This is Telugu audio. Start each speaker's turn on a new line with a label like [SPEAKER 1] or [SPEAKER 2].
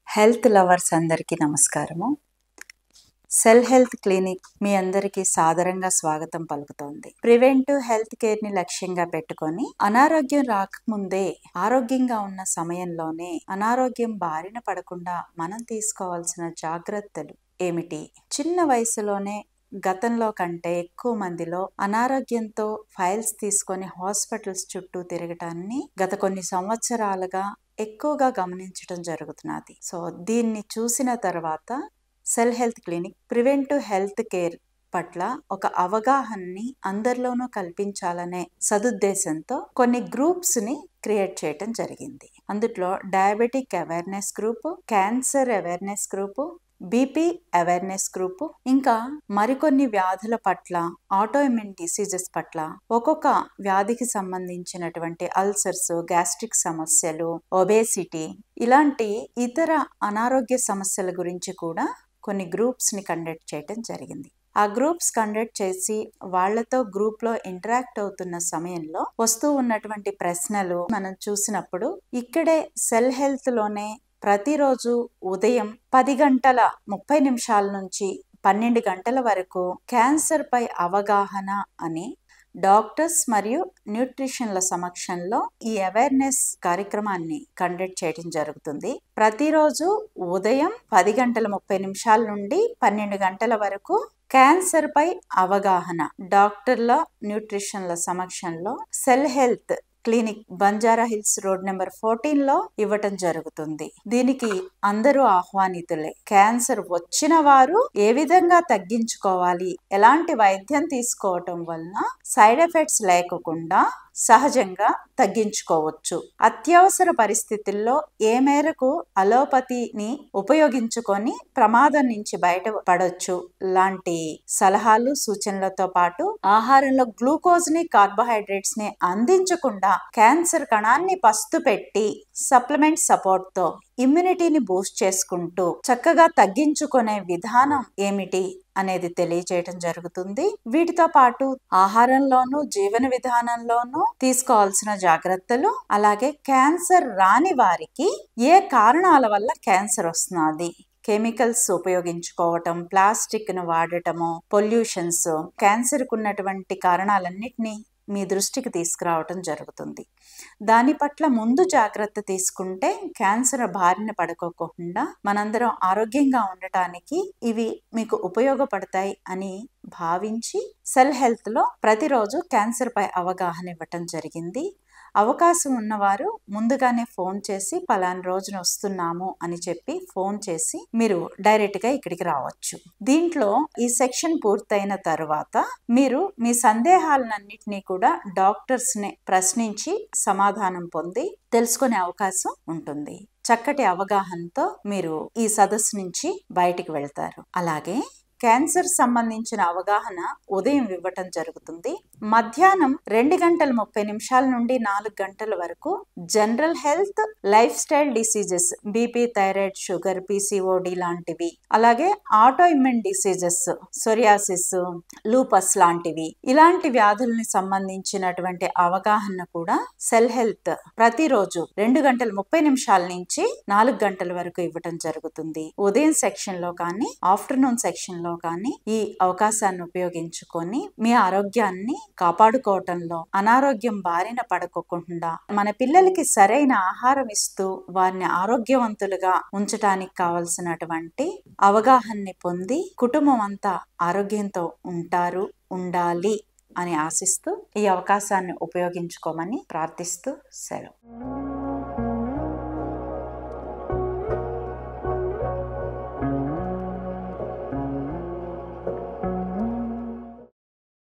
[SPEAKER 1] హెల్త్ లవర్స్ అందరికీ నమస్కారము. సెల్ హెల్త్ క్లినిక్ మీ అందరికీ సాదరంగా స్వాగతం పలుకుతోంది. ప్రివెంటివ్ హెల్త్ కేర్ ని లక్ష్యంగా పెట్టుకొని అనారోగ్యం రాకముందే ఆరోగ్యంగా ఉన్న సమయంలోనే అనారోగ్యం బారిన పడకుండా మనం తీసుకోవాల్సిన జాగ్రత్తలు ఏమిటి? చిన్న వయసులోనే గతంలో కంటే ఎక్కువ మందిలో అనారోగ్యంతో ఫైల్స్ తీసుకొని హాస్పిటల్స్ చుట్టూ తిరగటాన్ని గత కొన్ని సంవత్సరాలుగా ఎక్కువగా గమనించడం జరుగుతున్నది. సో దీన్ని చూసిన తర్వాత cell health clinic preventive health care పట్ల ఒక అవగాహనని అందరిలోనూ కల్పించాలనే సదుద్దేశంతో కొన్ని గ్రూప్స్ ని క్రియేట్ చేయటం జరిగింది. అందులో diabetic awareness group, cancer awareness group, BP awareness group, ఇంకా మరికొన్ని వ్యాధుల పట్ల, ఆటోఇమ్యూన్ డిసీజెస్ పట్ల, ఒక్కొక్క వ్యాధికి సంబంధించినటువంటి అల్సర్స్, గ్యాస్ట్రిక్ సమస్యలు, ఒబేసిటీ ఇలాంటి ఇతర అనారోగ్య సమస్యల గురించి కూడా కొన్ని గ్రూప్స్ ని కండక్ట్ చేయడం జరిగింది. ఆ గ్రూప్స్ కండక్ట్ చేసి వాళ్లతో గ్రూప్ లో ఇంటరాక్ట్ అవుతున్న సమయంలో వస్తూ ఉన్నటువంటి ప్రశ్నలు మనం చూసినప్పుడు ఇక్కడే సెల్ హెల్త్ లోనే ప్రతిరోజు ఉదయం 10:30 నుంచి 12 గంటల వరకు క్యాన్సర్ పై అవగాహన అని డాక్టర్స్ మరియు న్యూట్రిషన్ల సమక్షంలో ఈ అవేర్నెస్ కార్యక్రమాన్ని కండక్ట్ చేయడం జరుగుతుంది. ప్రతిరోజు ఉదయం 10:30 నుండి 12 గంటల వరకు క్యాన్సర్ పై అవగాహన డాక్టర్ల న్యూట్రిషన్ల సమక్షంలో cell health clinic Banjara hills road number 14 లో ఇవ్వటం జరుగుతుంది. దీనికి అందరూ ఆహ్వానితులే. క్యాన్సర్ వచ్చిన వారు ఏ విధంగా తగ్గించుకోవాలి, ఎలాంటి వైద్యం తీసుకోవటం వలన సైడ్ ఎఫెక్ట్స్ లేకుండా సహజంగా తగ్గించుకోవచ్చు, అత్యవసర పరిస్థితుల్లో ఏ మేరకు అలోపతిని ఉపయోగించుకొని ప్రమాదం నుంచి బయటపడొచ్చు లాంటి సలహాలు, సూచనలతో పాటు ఆహారంలో గ్లూకోజ్ ని, కార్బోహైడ్రేట్స్ ని అందించకుండా క్యాన్సర్ కణాన్ని పస్తు పెట్టి సప్లిమెంట్ సపోర్ట్ తో ఇమ్యూనిటీని బూస్ట్ చేసుకుంటూ చక్కగా తగ్గించుకునే విధానం ఏమిటి అనేది తెలియజేయడం జరుగుతుంది. వీటితో పాటు ఆహారంలోనూ జీవన విధానంలోనూ తీసుకోవాల్సిన జాగ్రత్తలు, అలాగే క్యాన్సర్ రాని వారికి ఏ కారణాల వల్ల క్యాన్సర్ వస్తున్నది, కెమికల్స్ ఉపయోగించుకోవటం, ప్లాస్టిక్ ను వాడటము, పొల్యూషన్స్, క్యాన్సర్ కు ఉన్నటువంటి కారణాలన్నిటినీ మీ దృష్టికి తీసుకురావటం జరుగుతుంది. దాని పట్ల ముందు జాగ్రత్త తీసుకుంటే క్యాన్సర్ బారిన పడుకోకుండా మనందరం ఆరోగ్యంగా ఉండటానికి ఇవి మీకు ఉపయోగపడతాయి అని భావించి సెల్ హెల్త్ లో ప్రతిరోజు క్యాన్సర్ పై అవగాహన ఇవ్వటం జరిగింది. అవకాశం ఉన్నవారు ముందుగానే ఫోన్ చేసి పలానా రోజున వస్తున్నాము అని చెప్పి ఫోన్ చేసి మీరు డైరెక్ట్ గా ఇక్కడికి రావచ్చు. దీంట్లో ఈ సెక్షన్ పూర్తయిన తర్వాత మీరు మీ సందేహాలన్నింటినీ కూడా డాక్టర్స్ ని ప్రశ్నించి సమాధానం పొంది తెలుసుకునే అవకాశం ఉంటుంది. చక్కటి అవగాహనతో మీరు ఈ సదస్సు నుంచి బయటికి వెళ్తారు. అలాగే క్యాన్సర్ సంబంధించిన అవగాహన ఉదయం ఇవ్వటం జరుగుతుంది. మధ్యాహ్నం 2:30 నుండి 4 గంటల వరకు general health, life style diseases, BP, thyroid, sugar, PCOD లాంటివి, అలాగే ఆటోఇమ్యూన్ డిసీజెస్, సోరియాసిస్, లూపస్ లాంటివి, ఇలాంటి వ్యాధుల్ని సంబంధించినటువంటి అవగాహన కూడా సెల్ హెల్త్ ప్రతిరోజు 2:30 నుంచి 4 గంటల వరకు ఇవ్వటం జరుగుతుంది. ఉదయం సెక్షన్ లో కానీ ఆఫ్టర్నూన్ సెక్షన్ లో కానీ ఈ అవకాశాన్ని ఉపయోగించుకొని మీ ఆరోగ్యాన్ని కాపాడుకోవటంలో, అనారోగ్యం బారిన పడుకోకుండా మన పిల్లలకి సరైన ఆహారం ఇస్తూ వారిని ఆరోగ్యవంతులుగా ఉంచటానికి కావలసినటువంటి అవగాహనని పొంది కుటుంబం అంతా ఆరోగ్యంతో ఉండాలి అని ఆశిస్తూ ఈ అవకాశాన్ని ఉపయోగించుకోమని ప్రార్థిస్తూ సెలవు.